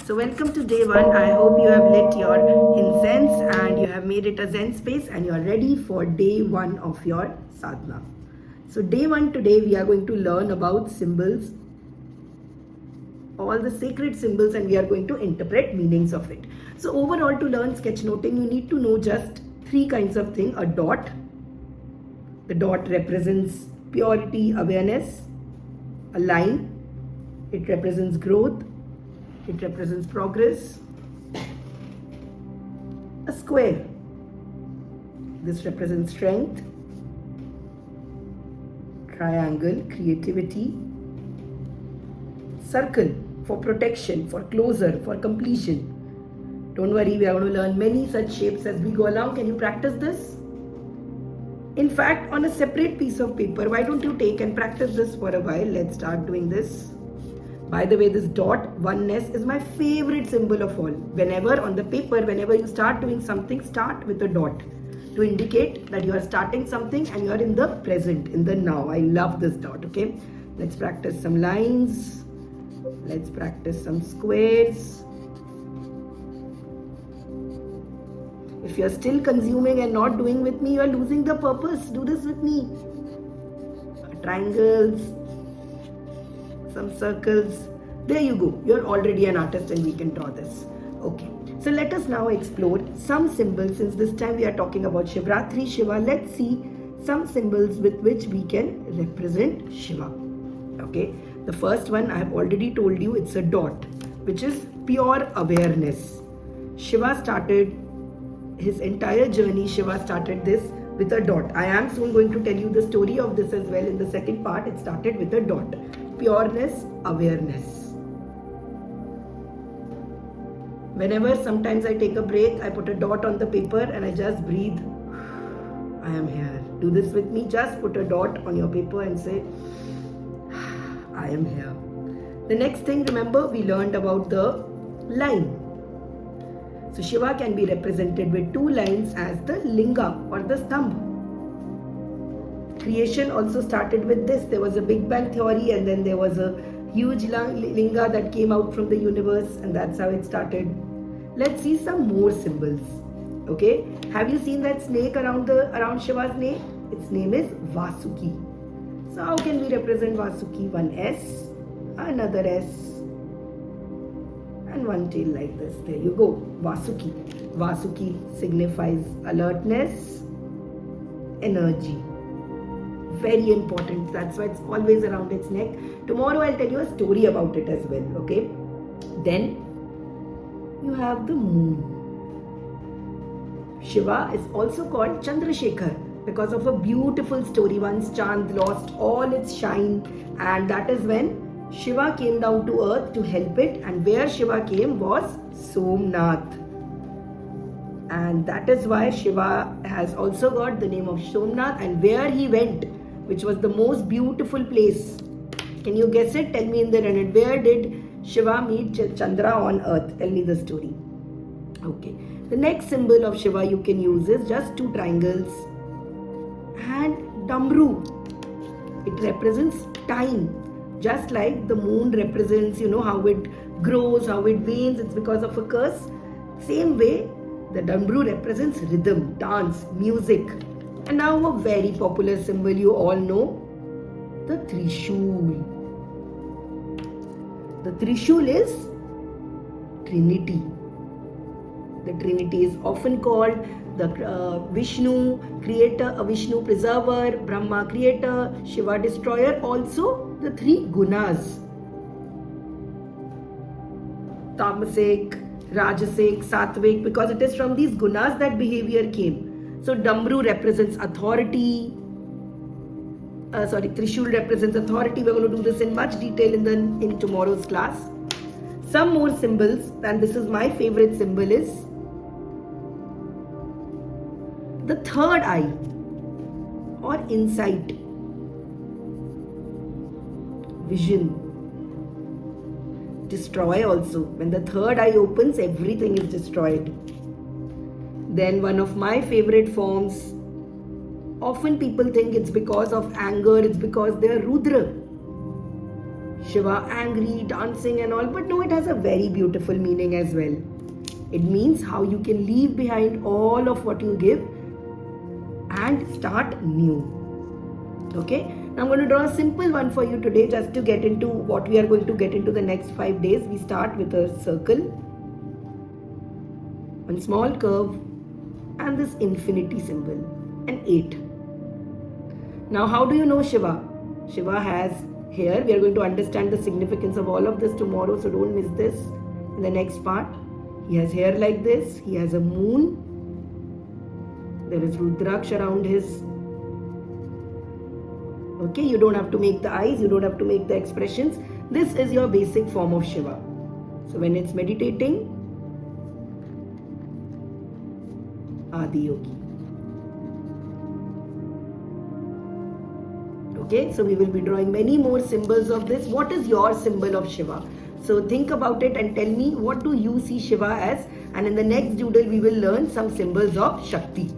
So welcome to day one. I hope you have lit your incense and you have made it a Zen space and you are ready for day one of your sadhana. So day one today we are going to learn about symbols, all the sacred symbols, and we are going to interpret meanings of it. So overall, to learn sketchnoting you need to know just three kinds of things. A dot. The dot represents purity, awareness. A line. It represents growth. It represents progress. A square. This represents strength. Triangle, creativity. Circle, for protection, for closure, for completion. Don't worry, we are going to learn many such shapes as we go along. Can you practice this? In fact, on a separate piece of paper, why don't you take and practice this for a while? Let's start doing this. By the way, this dot, oneness, is my favorite symbol of all. Whenever on the paper, whenever you start doing something, start with a dot to indicate that you are starting something and you are in the present, in the now. I love this dot, okay? Let's practice some lines. Let's practice some squares. If you are still consuming and not doing with me, you are losing the purpose. Do this with me. Triangles. Some circles. There you go. You're already an artist and we can draw this. Okay. So let us now explore some symbols. Since this time we are talking about Shivaratri, Shiva, let's see some symbols with which we can represent Shiva. Okay. The first one I have already told you, it's a dot, which is pure awareness. Shiva started his entire journey. Shiva started this with a dot. I am soon going to tell you the story of this as well. In the second part, it started with a dot. Pureness, awareness. Whenever sometimes I take a break, I put a dot on the paper and I just breathe. I am here. Do this with me. Just put a dot on your paper and say, I am here. The next thing, remember, we learned about the line. So Shiva can be represented with two lines as the linga or the stambha. Creation also started with this. There was a Big Bang theory and then there was a huge linga that came out from the universe, and that's how it started. Let's see some more symbols. Okay, have you seen that snake around Shiva's neck? Its name is Vasuki. So how can we represent Vasuki? One S, another S, and one tail like this. There you go, Vasuki. Vasuki signifies alertness, energy. Very important. That's why it's always around its neck. Tomorrow I'll tell you a story about it as well. Okay. Then you have the moon. Shiva is also called Chandrasekhar because of a beautiful story. Once Chand lost all its shine, and that is when Shiva came down to earth to help it, and where Shiva came was Somnath. And that is why Shiva has also got the name of Somnath, and where he went, which was the most beautiful place. Can you guess it? Tell me in the Reddit. Where did Shiva meet Chandra on earth? Tell me the story. Okay. The next symbol of Shiva you can use is just two triangles and Damru. It represents time. Just like the moon represents, how it grows, how it wanes. It's because of a curse. Same way, the Damru represents rhythm, dance, music. And now a very popular symbol you all know, the Trishul. The Trishul is Trinity. The Trinity is often called the Vishnu creator, a Vishnu preserver, Brahma creator, Shiva destroyer. Also the three gunas, Tamasic, Rajasic, Sattvic, because it is from these gunas that behavior came. So Damru represents authority. Trishul represents authority. We're going to do this in much detail in tomorrow's class. Some more symbols, and this is my favorite symbol, is the third eye or insight, vision. Destroy also. When the third eye opens, everything is destroyed. Then one of my favorite forms, often people think it's because of anger, it's because they are Rudra. Shiva angry, dancing and all, but no, it has a very beautiful meaning as well. It means how you can leave behind all of what you give and start new. Okay, now I'm going to draw a simple one for you today just to get into what we are going to get into the next 5 days. We start with a circle, one small curve, and this infinity symbol, an 8. Now, how do you know Shiva? Shiva has hair. We are going to understand the significance of all of this tomorrow, so don't miss this in the next part. He has hair like this. He has a moon. There is Rudraksh around his. Okay, you don't have to make the eyes, you don't have to make the expressions. This is your basic form of Shiva. So when it's meditating, Adi Yogi. Okay, so we will be drawing many more symbols of this. What is your symbol of Shiva? So think about it and tell me, what do you see Shiva as? And in the next doodle, we will learn some symbols of Shakti.